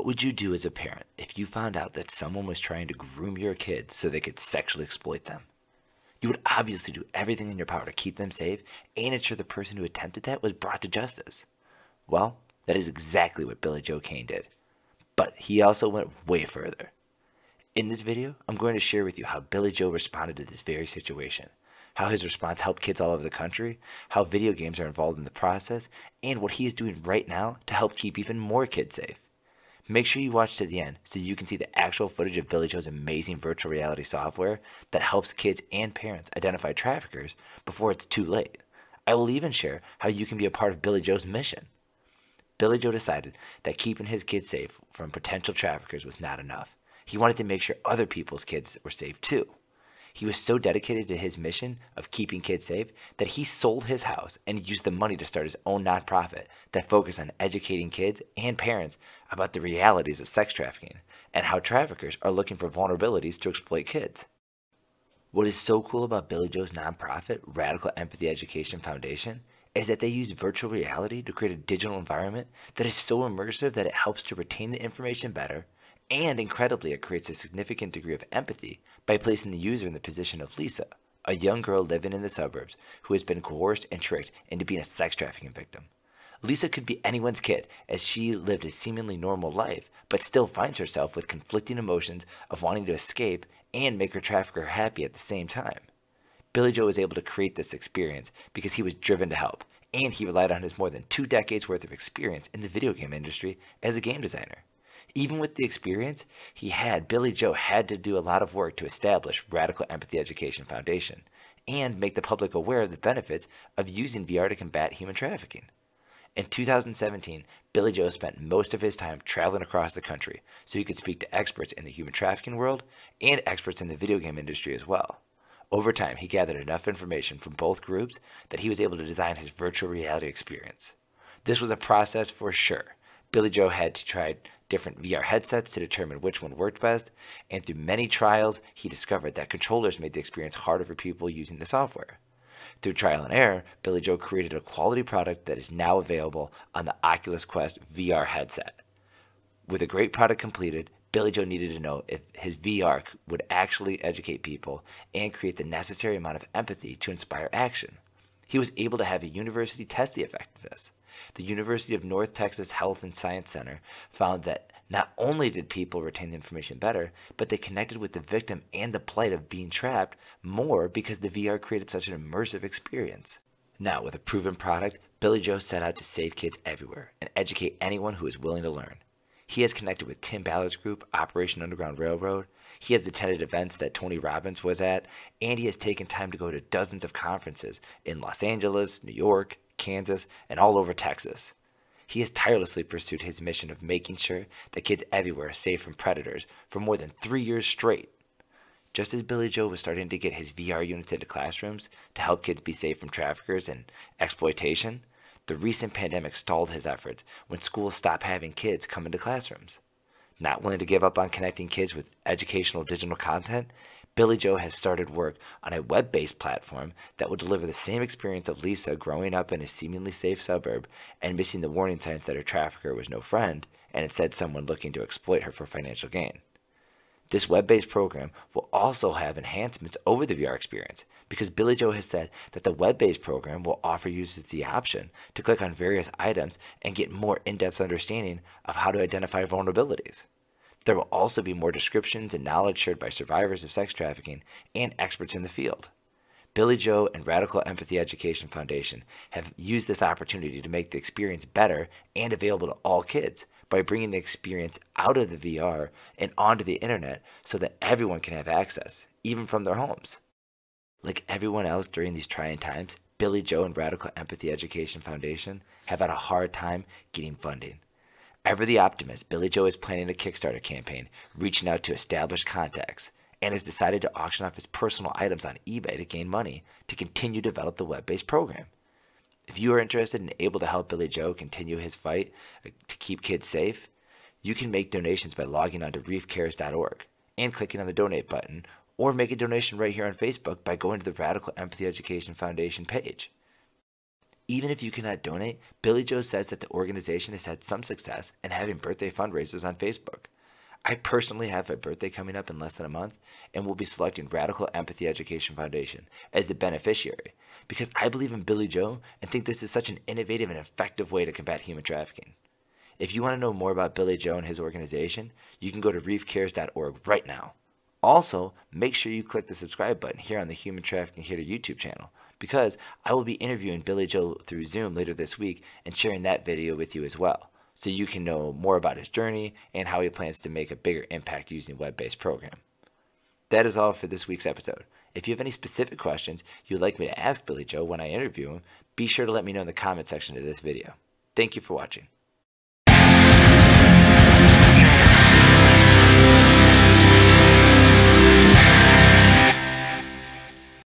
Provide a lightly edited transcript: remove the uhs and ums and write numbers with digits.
What would you do as a parent if you found out that someone was trying to groom your kids so they could sexually exploit them? You would obviously do everything in your power to keep them safe and ensure the person who attempted that was brought to justice. Well, that is exactly what Billy Joe Cain did. But he also went way further. In this video, I'm going to share with you how Billy Joe responded to this very situation, how his response helped kids all over the country, how video games are involved in the process, and what he is doing right now to help keep even more kids safe. Make sure you watch to the end so you can see the actual footage of Billy Joe's amazing virtual reality software that helps kids and parents identify traffickers before it's too late. I will even share how you can be a part of Billy Joe's mission. Billy Joe decided that keeping his kids safe from potential traffickers was not enough. He wanted to make sure other people's kids were safe too. He was so dedicated to his mission of keeping kids safe that he sold his house and used the money to start his own nonprofit that focused on educating kids and parents about the realities of sex trafficking and how traffickers are looking for vulnerabilities to exploit kids. What is so cool about Billy Joe's nonprofit, Radical Empathy Education Foundation, is that they use virtual reality to create a digital environment that is so immersive that it helps to retain the information better, and incredibly, it creates a significant degree of empathy by placing the user in the position of Lisa, a young girl living in the suburbs who has been coerced and tricked into being a sex trafficking victim. Lisa could be anyone's kid, as she lived a seemingly normal life, but still finds herself with conflicting emotions of wanting to escape and make her trafficker happy at the same time. Billy Joe was able to create this experience because he was driven to help, and he relied on his more than 2 decades worth of experience in the video game industry as a game designer. Even with the experience he had, Billy Joe had to do a lot of work to establish Radical Empathy Education Foundation and make the public aware of the benefits of using VR to combat human trafficking. In 2017, Billy Joe spent most of his time traveling across the country so he could speak to experts in the human trafficking world and experts in the video game industry as well. Over time, he gathered enough information from both groups that he was able to design his virtual reality experience. This was a process for sure. Billy Joe had to try different VR headsets to determine which one worked best, and through many trials, he discovered that controllers made the experience harder for people using the software. Through trial and error, Billy Joe created a quality product that is now available on the Oculus Quest VR headset. With a great product completed, Billy Joe needed to know if his VR would actually educate people and create the necessary amount of empathy to inspire action. He was able to have a university test the effectiveness. The University of North Texas Health and Science Center found that not only did people retain the information better, but they connected with the victim and the plight of being trapped more because the VR created such an immersive experience. Now, with a proven product, Billy Joe set out to save kids everywhere and educate anyone who is willing to learn. He has connected with Tim Ballard's group, Operation Underground Railroad. He has attended events that Tony Robbins was at, and he has taken time to go to dozens of conferences in Los Angeles, New York, Kansas, and all over Texas. He has tirelessly pursued his mission of making sure that kids everywhere are safe from predators for more than 3 years straight. Just as Billy Joe was starting to get his VR units into classrooms to help kids be safe from traffickers and exploitation, the recent pandemic stalled his efforts when schools stopped having kids come into classrooms. Not willing to give up on connecting kids with educational digital content, Billy Joe has started work on a web-based platform that will deliver the same experience of Lisa growing up in a seemingly safe suburb and missing the warning signs that her trafficker was no friend and instead someone looking to exploit her for financial gain. This web-based program will also have enhancements over the VR experience because Billy Joe has said that the web-based program will offer users the option to click on various items and get more in-depth understanding of how to identify vulnerabilities. There will also be more descriptions and knowledge shared by survivors of sex trafficking and experts in the field. Billy Joe and Radical Empathy Education Foundation have used this opportunity to make the experience better and available to all kids by bringing the experience out of the VR and onto the internet so that everyone can have access, even from their homes. Like everyone else during these trying times, Billy Joe and Radical Empathy Education Foundation have had a hard time getting funding. Ever the optimist, Billy Joe is planning a Kickstarter campaign, reaching out to established contacts, and has decided to auction off his personal items on eBay to gain money to continue to develop the web-based program. If you are interested and able to help Billy Joe continue his fight to keep kids safe, you can make donations by logging on to reefcares.org and clicking on the donate button, or make a donation right here on Facebook by going to the Radical Empathy Education Foundation page. Even if you cannot donate, Billy Joe says that the organization has had some success in having birthday fundraisers on Facebook. I personally have a birthday coming up in less than a month and will be selecting Radical Empathy Education Foundation as the beneficiary because I believe in Billy Joe and think this is such an innovative and effective way to combat human trafficking. If you want to know more about Billy Joe and his organization, you can go to reefcares.org right now. Also, make sure you click the subscribe button here on the Human Trafficking Here YouTube channel because I will be interviewing Billy Joe through Zoom later this week and sharing that video with you as well, so you can know more about his journey and how he plans to make a bigger impact using web-based program. That is all for this week's episode. If you have any specific questions you'd like me to ask Billy Joe when I interview him, be sure to let me know in the comment section of this video. Thank you for watching.